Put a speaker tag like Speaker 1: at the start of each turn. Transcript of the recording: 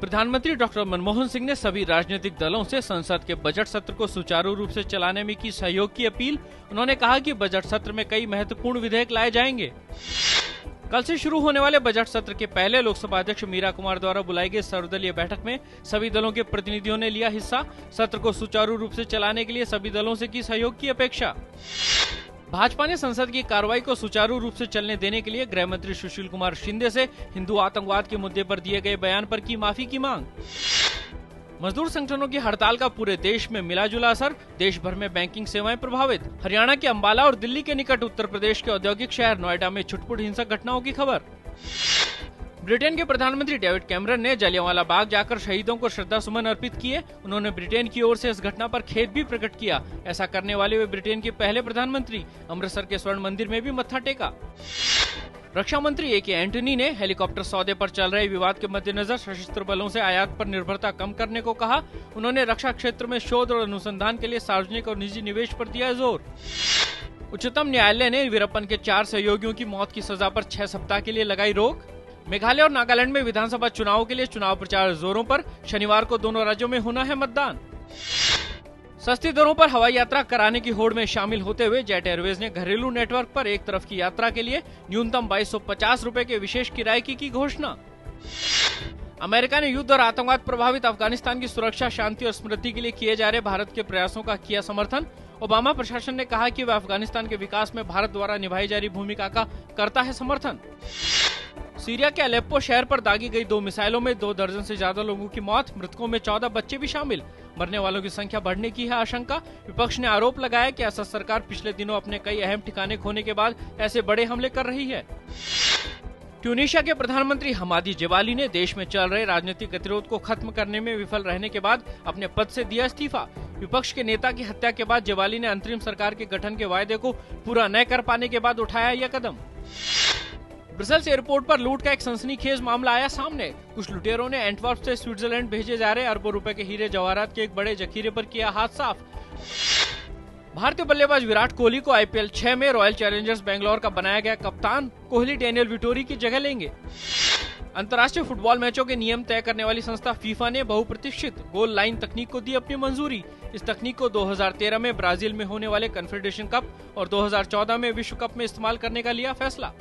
Speaker 1: प्रधानमंत्री डॉक्टर मनमोहन सिंह ने सभी राजनीतिक दलों से संसद के बजट सत्र को सुचारू रूप से चलाने में की सहयोग की अपील। उन्होंने कहा कि बजट सत्र में कई महत्वपूर्ण विधेयक लाए जाएंगे। कल से शुरू होने वाले बजट सत्र के पहले लोकसभा अध्यक्ष मीरा कुमार द्वारा बुलाई गई सर्वदलीय बैठक में सभी दलों के प्रतिनिधियों ने लिया हिस्सा। सत्र को सुचारू रूप से चलाने के लिए सभी दलों से की सहयोग की अपेक्षा। भाजपा ने संसद की कार्रवाई को सुचारू रूप से चलने देने के लिए गृह मंत्री सुशील कुमार शिंदे से हिंदू आतंकवाद के मुद्दे पर दिए गए बयान पर की माफी की मांग। मजदूर संगठनों की हड़ताल का पूरे देश में मिला जुला असर, देश भर में बैंकिंग सेवाएं प्रभावित। हरियाणा के अंबाला और दिल्ली के निकट उत्तर प्रदेश के औद्योगिक शहर नोएडा में छुटपुट हिंसक घटनाओं की खबर। ब्रिटेन के प्रधानमंत्री डेविड कैमरन ने जलियांवाला बाग जाकर शहीदों को श्रद्धा सुमन अर्पित किए। उन्होंने ब्रिटेन की ओर से इस घटना पर खेद भी प्रकट किया। ऐसा करने वाले वे ब्रिटेन के पहले प्रधानमंत्री। अमृतसर के स्वर्ण मंदिर में भी मत्था टेका। रक्षा मंत्री ए.के. एंटनी ने हेलीकॉप्टर सौदे पर चल रहे विवाद के मद्देनजर सशस्त्र बलों से आयात पर निर्भरता कम करने को कहा। उन्होंने रक्षा क्षेत्र में शोध और अनुसंधान के लिए सार्वजनिक और निजी निवेश पर दिया जोर। उच्चतम न्यायालय ने वीरप्पन के 4 सहयोगियों की मौत की सजा पर 6 सप्ताह के लिए लगाई रोक। मेघालय और नागालैंड में विधानसभा चुनाव के लिए चुनाव प्रचार जोरों पर। शनिवार को दोनों राज्यों में होना है मतदान। सस्ती दरों पर हवाई यात्रा कराने की होड़ में शामिल होते हुए जेट एयरवेज ने घरेलू नेटवर्क पर एक तरफ की यात्रा के लिए न्यूनतम 2250 रुपए के विशेष किराए की घोषणा। अमेरिका ने युद्ध और आतंकवाद प्रभावित अफगानिस्तान की सुरक्षा, शांति और समृद्धि के लिए किए जा रहे भारत के प्रयासों का किया समर्थन। ओबामा प्रशासन ने कहा कि वह अफगानिस्तान के विकास में भारत द्वारा निभाई जा रही भूमिका का करता है समर्थन। सीरिया के अलेप्पो शहर पर दागी गई 2 मिसाइलों में 2 दर्जन से ज्यादा लोगों की मौत, मृतकों में 14 बच्चे भी शामिल। मरने वालों की संख्या बढ़ने की है आशंका। विपक्ष ने आरोप लगाया कि असद सरकार पिछले दिनों अपने कई अहम ठिकाने खोने के बाद ऐसे बड़े हमले कर रही है। ट्यूनीशिया के प्रधानमंत्री हमादी जेबाली ने देश में चल रहे राजनीतिक गतिरोध को खत्म करने में विफल रहने के बाद अपने पद से दिया इस्तीफा। विपक्ष के नेता की हत्या के बाद जेबाली ने अंतरिम सरकार के गठन के वायदे को पूरा न कर पाने के बाद उठाया यह कदम। ब्रसेल्स एयरपोर्ट पर लूट का एक सनसनीखेज मामला आया सामने। कुछ लुटेरों ने एंटवर्प से स्विट्जरलैंड भेजे जा रहे अरबों रुपए के हीरे जवाहरात के एक बड़े जखीरे पर किया हाथ साफ। भारतीय बल्लेबाज विराट कोहली को आईपीएल 6 में रॉयल चैलेंजर्स बेंगलोर का बनाया गया कप्तान। कोहली डेनियल विटोरी की जगह लेंगे। अंतर्राष्ट्रीय फुटबॉल मैचों के नियम तय करने वाली संस्था फीफा ने बहुप्रतीक्षित गोल लाइन तकनीक को दी अपनी मंजूरी। इस तकनीक को 2013 में ब्राजील में होने वाले कन्फेडरेशन कप और 2014 में विश्व कप में इस्तेमाल करने का लिया फैसला।